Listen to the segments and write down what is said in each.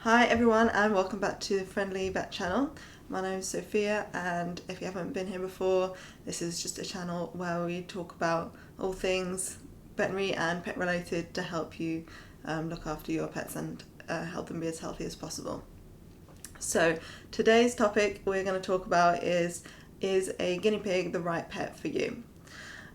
Hi everyone and welcome back to the Friendly Vet channel. My name is Sophia, and if you haven't been here before, this is just a channel where we talk about all things veterinary and pet related to help you look after your pets and help them be as healthy as possible. So today's topic we're going to talk about is a guinea pig the right pet for you?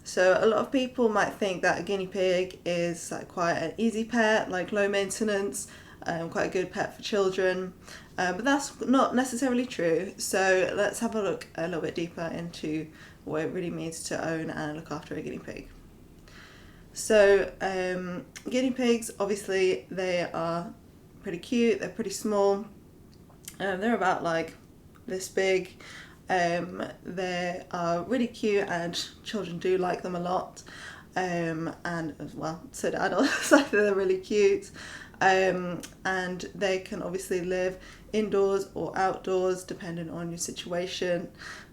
So a lot of people might think that a guinea pig is like quite an easy pet, like low maintenance, quite a good pet for children, but that's not necessarily true. So let's have a look a little bit deeper into what it really means to own and look after a guinea pig. So guinea pigs, obviously they are pretty cute, they're pretty small, they're about like this big. They are really cute and children do like them a lot, and as well so do adults. They're really cute, and they can obviously live indoors or outdoors depending on your situation.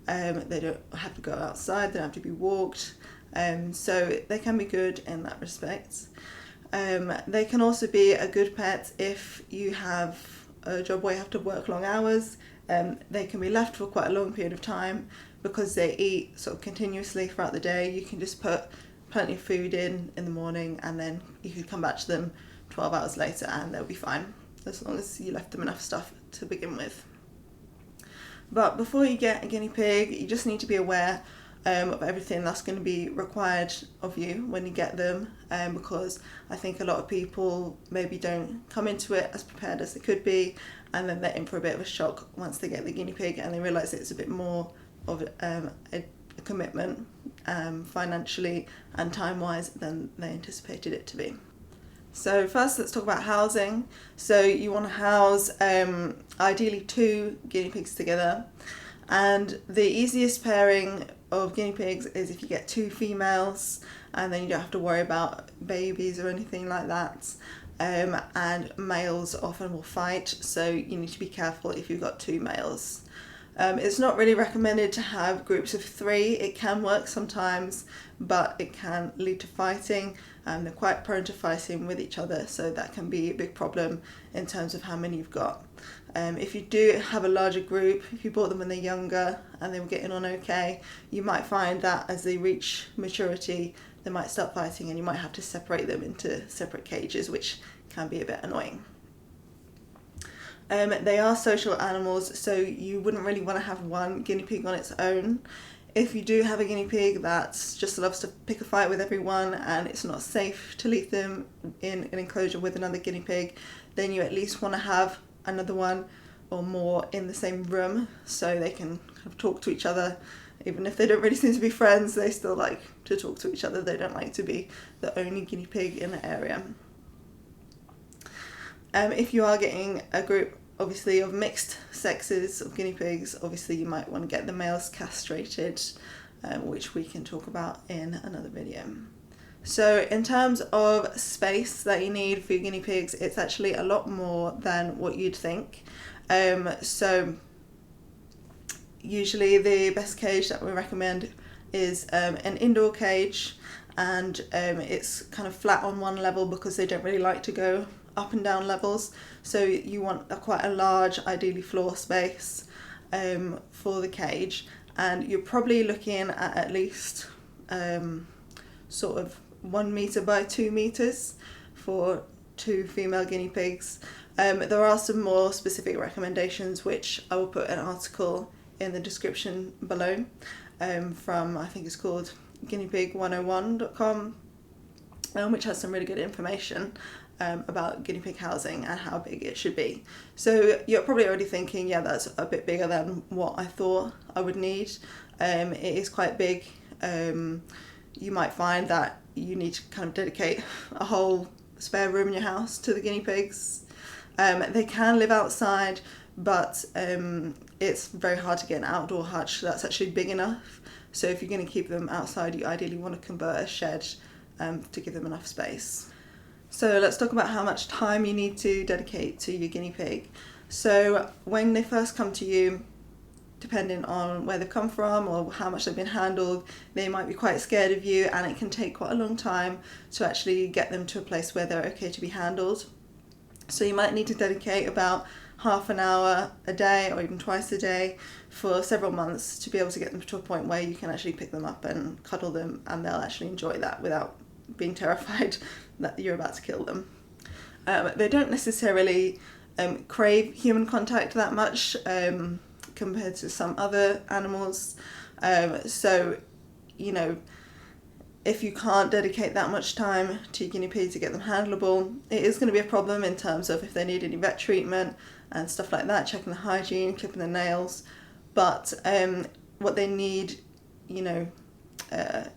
They don't have to go outside, they don't have to be walked, so they can be good in that respect. They can also be a good pet if you have a job where you have to work long hours. They can be left for quite a long period of time because they eat sort of continuously throughout the day. You can just put plenty of food in the morning, and then you can come back to them 12 hours later and they'll be fine, as long as you left them enough stuff to begin with. But before you get a guinea pig, you just need to be aware of everything that's going to be required of you when you get them, because I think a lot of people maybe don't come into it as prepared as they could be, and then they're in for a bit of a shock once they get the guinea pig and they realise it's a bit more of a commitment financially and time-wise than they anticipated it to be. So first let's talk about housing. So you want to house ideally 2 guinea pigs together, and the easiest pairing of guinea pigs is if you get 2 females, and then you don't have to worry about babies or anything like that. And males often will fight, so you need to be careful if you've got 2 males. It's not really recommended to have groups of 3. It can work sometimes, but it can lead to fighting, and they're quite prone to fighting with each other, so that can be a big problem in terms of how many you've got. If you do have a larger group, if you bought them when they're younger and they were getting on okay, you might find that as they reach maturity they might start fighting, and you might have to separate them into separate cages, which can be a bit annoying. They are social animals, so you wouldn't really want to have one guinea pig on its own. If you do have a guinea pig that just loves to pick a fight with everyone and it's not safe to leave them in an enclosure with another guinea pig, then you at least want to have another one or more in the same room so they can kind of talk to each other. Even if they don't really seem to be friends, they still like to talk to each other. They don't like to be the only guinea pig in the area. If you are getting a group obviously of mixed sexes of guinea pigs, obviously you might want to get the males castrated, which we can talk about in another video. So in terms of space that you need for your guinea pigs, it's actually a lot more than what you'd think. So usually the best cage that we recommend is an indoor cage, and it's kind of flat on one level because they don't really like to go up and down levels. So you want quite a large, ideally floor space for the cage, and you're probably looking at least sort of 1 meter by 2 meters for 2 female guinea pigs. There are some more specific recommendations which I will put an article in the description below from, I think it's called guineapig101.com, which has some really good information about guinea pig housing and how big it should be. So you're probably already thinking, yeah, that's a bit bigger than what I thought I would need. It is quite big. You might find that you need to kind of dedicate a whole spare room in your house to the guinea pigs. They can live outside, but it's very hard to get an outdoor hutch that's actually big enough. So if you're going to keep them outside, you ideally want to convert a shed to give them enough space. So let's talk about how much time you need to dedicate to your guinea pig. So when they first come to you, depending on where they've come from or how much they've been handled, they might be quite scared of you, and it can take quite a long time to actually get them to a place where they're okay to be handled. So you might need to dedicate about half an hour a day or even twice a day for several months to be able to get them to a point where you can actually pick them up and cuddle them, and they'll actually enjoy that without being terrified that you're about to kill them. They don't necessarily crave human contact that much compared to some other animals. So, you know, if you can't dedicate that much time to your guinea pig to get them handleable, it is going to be a problem in terms of if they need any vet treatment and stuff like that, checking the hygiene, clipping the nails. But what they need, you know,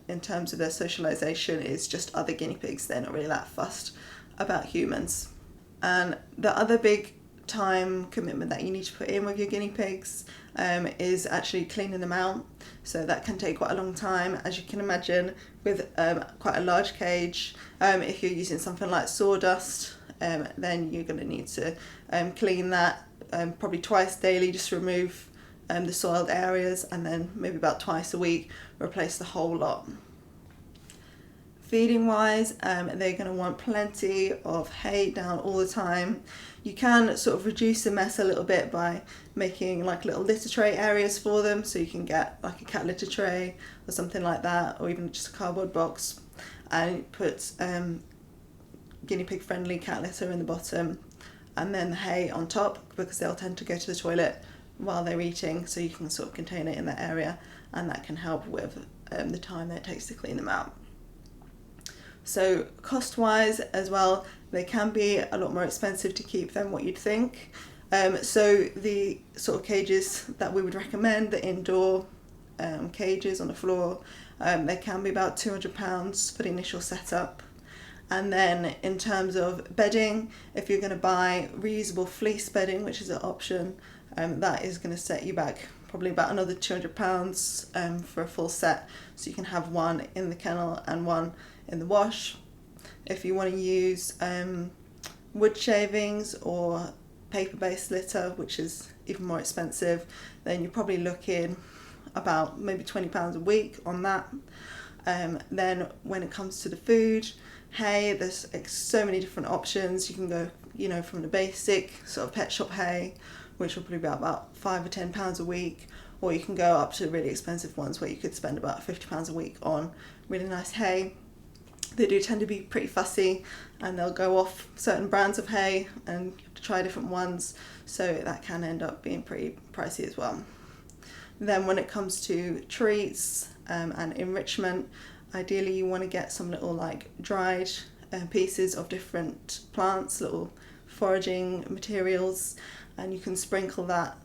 in terms of their socialization is just other guinea pigs. They're not really that fussed about humans. And the other big time commitment that you need to put in with your guinea pigs is actually cleaning them out. So that can take quite a long time, as you can imagine, with quite a large cage. If you're using something like sawdust, then you're going to need to clean that probably twice daily, just remove the soiled areas, and then maybe about twice a week replace the whole lot. Feeding wise, they're going to want plenty of hay down all the time. You can sort of reduce the mess a little bit by making like little litter tray areas for them, so you can get like a cat litter tray or something like that, or even just a cardboard box, and put guinea pig friendly cat litter in the bottom, and then the hay on top, because they'll tend to go to the toilet while they're eating, so you can sort of contain it in that area, and that can help with the time that it takes to clean them out. So cost wise as well, they can be a lot more expensive to keep than what you'd think. So the sort of cages that we would recommend, the indoor cages on the floor, they can be about £200 for the initial setup. And then in terms of bedding, if you're going to buy reusable fleece bedding, which is an option, that is going to set you back probably about another £200 for a full set. So you can have one in the kennel and one in the wash. If you want to use wood shavings or paper-based litter, which is even more expensive, then you're probably looking about maybe £20 a week on that. Then when it comes to the food, hay, there's so many different options. You can go, you know, from the basic sort of pet shop hay, which will probably be about £5 or £10 a week, or you can go up to really expensive ones where you could spend about £50 a week on really nice hay. They do tend to be pretty fussy, and they'll go off certain brands of hay and you have to try different ones, so that can end up being pretty pricey as well. Then when it comes to treats and enrichment, ideally you want to get some little like dried pieces of different plants, little foraging materials, and you can sprinkle that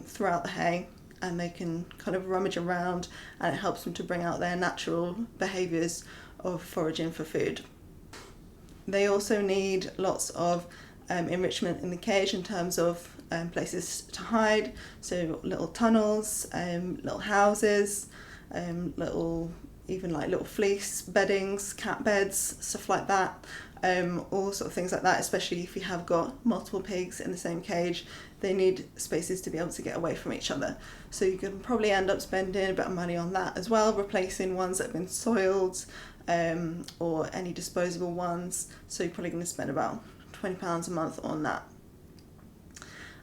throughout the hay, and they can kind of rummage around, and it helps them to bring out their natural behaviours of foraging for food. They also need lots of enrichment in the cage in terms of places to hide, so little tunnels, little houses, little fleece beddings, cat beds, stuff like that. All sort of things like that, especially if you have got multiple pigs in the same cage. They need spaces to be able to get away from each other. So you can probably end up spending a bit of money on that as well, replacing ones that have been soiled or any disposable ones. So you're probably going to spend about £20 a month on that.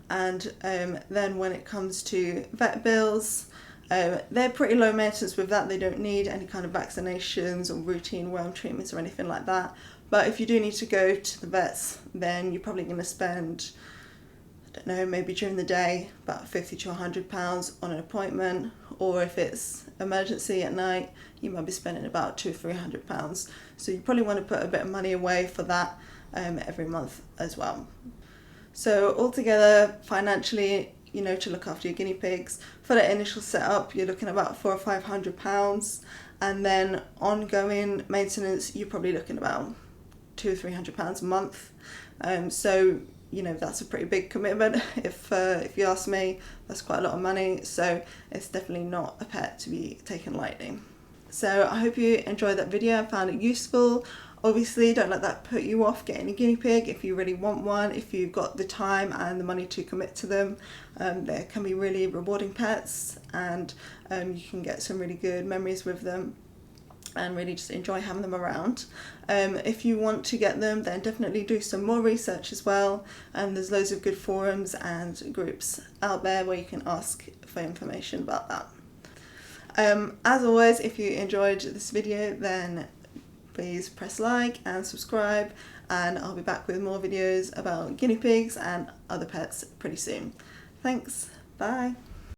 And then when it comes to vet bills, they're pretty low maintenance with that. They don't need any kind of vaccinations or routine worm treatments or anything like that. But if you do need to go to the vets, then you're probably going to spend, I don't know, maybe during the day, about £50 to £100 on an appointment. Or if it's emergency at night, you might be spending about £200 or £300. So you probably want to put a bit of money away for that every month as well. So altogether, financially, you know, to look after your guinea pigs, for that initial setup, you're looking at about £400 or £500, and then ongoing maintenance, you're probably looking about £200 or £300 a month. So, you know, that's a pretty big commitment. If you ask me, that's quite a lot of money. So it's definitely not a pet to be taken lightly. So I hope you enjoyed that video and found it useful. Obviously, don't let that put you off getting a guinea pig if you really want one, if you've got the time and the money to commit to them. They can be really rewarding pets, and you can get some really good memories with them. and really just enjoy having them around. If you want to get them, then definitely do some more research as well. There's loads of good forums and groups out there where you can ask for information about that. As always, if you enjoyed this video, then please press like and subscribe, and I'll be back with more videos about guinea pigs and other pets pretty soon. Thanks, bye.